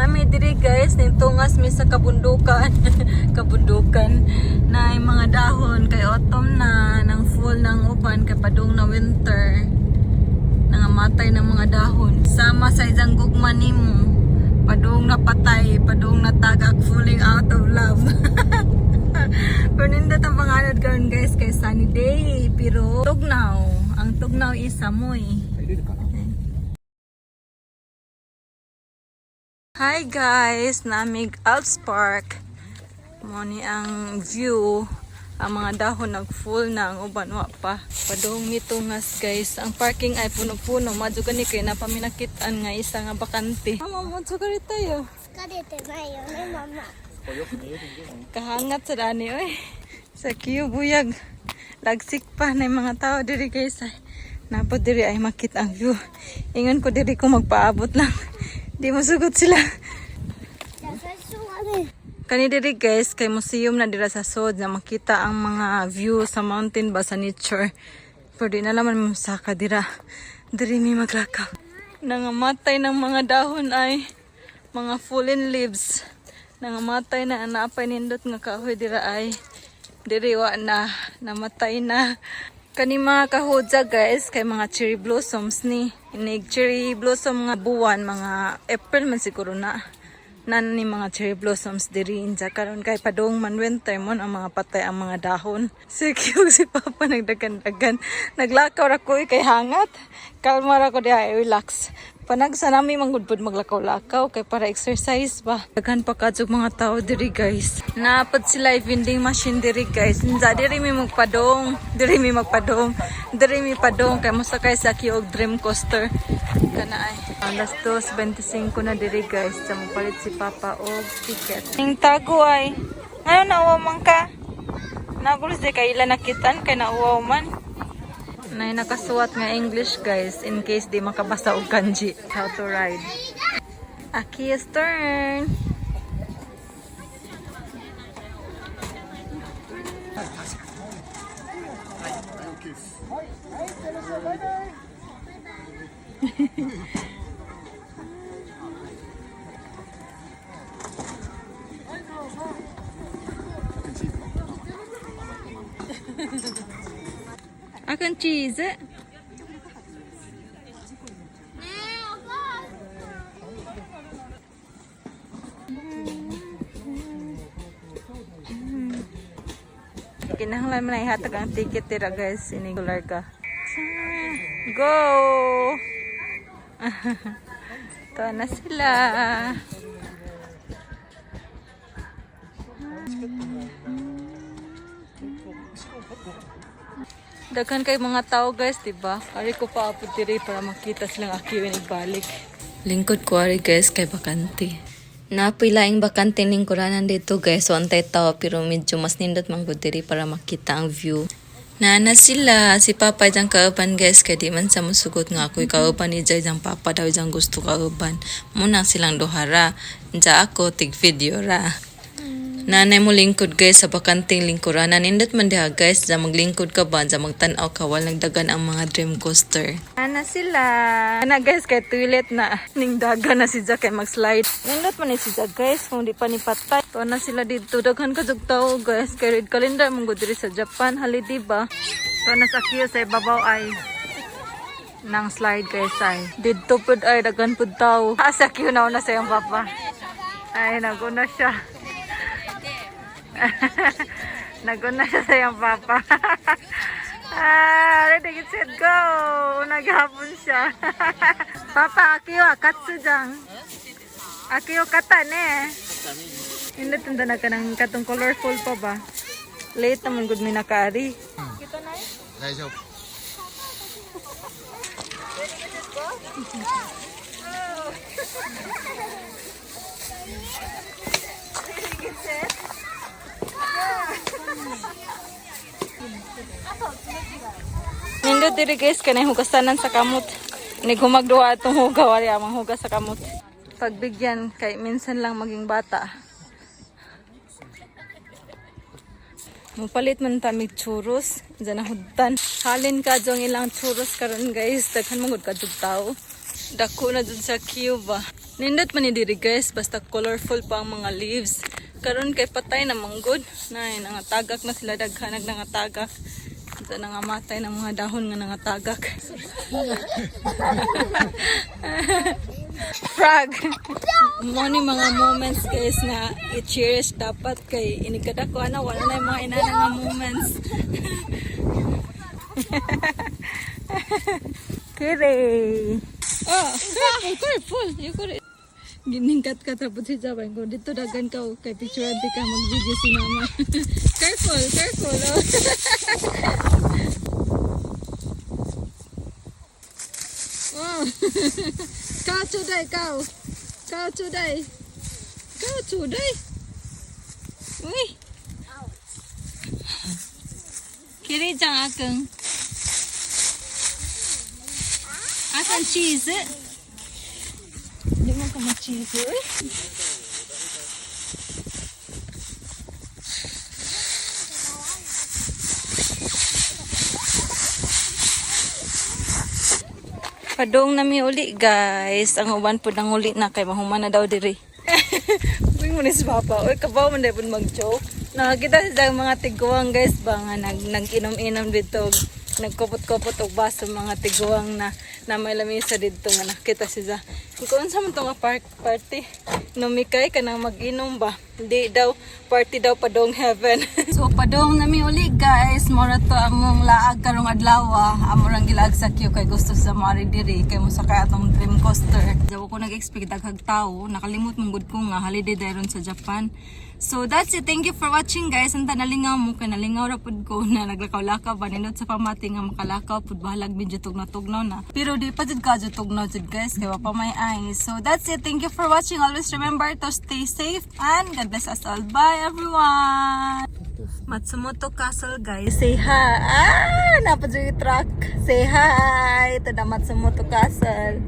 Nami diri guys, nintungas mi sa kabundukan. Kabundukan na yung mga dahon kay autumn na nang full ng uban kay padung na winter. Nangamatay ng mga dahon. Sama sa isang gugma nimo. Padung na patay, padung na tagak, falling out of love. Pero nindot ang panganod karon guys kay sunny day. Pero tugnaw, ang tugnaw is amoy. Hi guys, namig Alps Park. Moni ang view. Ang mga dahon nag full na, ang uban wa pa. Padung mitungas guys. Ang parking ay puno-puno. Madyo gani kay napaminakitan nga isa nga bakante. Mama mo sugari tayo. Karete mayo ni mama. Kahangat sa dani oy. Sa kiyo buyag. Lagsik pa na yung mga tao diri guys. Napod diri ay makita ang view. Ingon ko diri ko magpaabot lang. Di masugot sila. Kani diri guys, kay museum na dira sa sod na makita ang mga view sa mountain ba sa nature. Pero di na naman masaka dira. Diri mi maglakaw. Nangamatay ng mga dahon ay mga fallen leaves. Nangamatay na anapay nindot nga kahoy dira ay diri wa na namatay na. Kani mga kahudza guys, kay mga cherry blossoms ni. Inig cherry blossom nga buwan, mga April man siguro na. Nan ni mga cherry blossoms diri inja karon kay padung man winter mon ang mga patay ang mga dahon. Sige si Papa nagdagan-dagan. Naglakaw ra ko kay hangat. Kalma ra ko diha relax. Panag sa nami manggudpod maglakaw-lakaw kay para exercise ba. Daghan pa kadzog mga tao diri guys. Naapod sila vending machine diri guys. Inja diri mi magpadong, diri mi magpadong, diri mi padong kay mosakay sa kiog dream coaster. Kana ay alas 2:25 na diri guys. Sa palit si Papa og ticket. Ning tago ay ngayon nauwaw man ka. Nagulis di kay ila nakitaan kay nauwaw man. Na nakasuwat nga English guys in case di makabasa og kanji how to ride. Aki's turn. Akan cheese. Kinahanglan man ay hatag ang ticket tira guys, inigular ka. Go! Ito na sila. Daghan kay mga tao guys, diba? Ari ko pa apod diri para makita silang akiw balik. Lingkod ko ari guys kay bakante. Napilaing bakante lingkuranan dito guys. So antay tao pero medyo mas nindot man gud diri para makita ang view. Nana sila, si Papa dyan kauban guys, kaya di man sa musugot nga ako'y kauban ni Jay dyan Papa daw dyan gusto kauban. Muna silang dohara, dyan ako tig video ra. Nanay mo lingkod guys sa bakanting lingkuranan. Nindot man diha guys, dyan maglingkod ka ba, dyan magtanaw ka, walang dagan ang mga dream coaster. Nana sila. Nana guys, kay toilet na. Ning dagan na si Jack kay mag-slide. Nindot man ni si Jack guys, kung di pa ni patay. Ito na sila dito. Daghan ka tao guys. Kay red calendar mong diri sa Japan. Hali diba? Ito na sa kiyo sa ibabaw ay nang slide guys ay. Dito pud ay daghan pud tao. Sa kiyo na sa iyong Papa. Ay naguna siya. Naguna siya sa iyong Papa. Ready, get set, go! Naghapon siya. Papa, akiyo, katsu dyan. Akiyo, kata ne. Hindi tanda na ka ng katong colorful pa ba? Late naman good mi nakari. Kita na eh? Daijoubu. Get set. Nindot diri guys kanay hugasanan sa kamot. Nigumagduwa atong hugaw ari amang hugas sa kamot. Pagbigyan kay minsan lang maging bata. Mupalit man ta mig churros, diyan na hudtan. Halin ka jong ilang churros karon guys, daghan mangud ka tao. Dako na jud sa queue ba. Nindot man ni diri guys, basta colorful pa ang mga leaves. Karon kay patay na manggod. Nay nangatagak na sila daghanag nangatagak. Ito nangamatay ng mga dahon nga nangatagak. Frog. Mo ni mga moments guys na i-cherish dapat kay inikada ko ana wala na yung mga inana nga moments. Kere. Oh, careful. You could giningkat ka tapos si Jabay ko dito dagan ka kay picture di ka mag-video si mama. Careful. Oh. Oh. Kau today. Uy. Kiri jang akong. Akan cheese. Di mo ka ma-cheese eh. Padong nami uli guys. Ang uban po nang uli na kay mahuman na daw diri. Uy mo ni si Papa. Uy kabaw man daw mag-joke. Nakakita sa mga tiguang guys ba nga nag-inom-inom dito. Nagkopot-kopot og baso mga tiguang na may lamisa dito nga nakita siya. Kung sa man to nga party, numikay ka nang mag-inom ba? Hindi daw, party daw padong heaven. So padong nami uli guys, mora to among laag karong adlaw. Amorang gilaag sa queue kay gusto sa mari diri kay mo sakay atong dream coaster. Daw ko nag-expect daghang tawo, nakalimot mong gud ko nga holiday dayron sa Japan. So that's it. Thank you for watching guys. Anta nalingaw mo kay nalingaw ra pud ko na naglakaw-lakaw baninot sa pamati nga makalakaw pud bahalag medyo tugnaw-tugnaw na. Pero di pa jud ka jud tugnaw jud guys kay wa pa may eyes. So that's it. Thank you for watching. Always remember to stay safe and God bless us all. Bye everyone. Matsumoto Castle guys. Say hi. Napad yung truck. Say hi. Ito na Matsumoto Castle.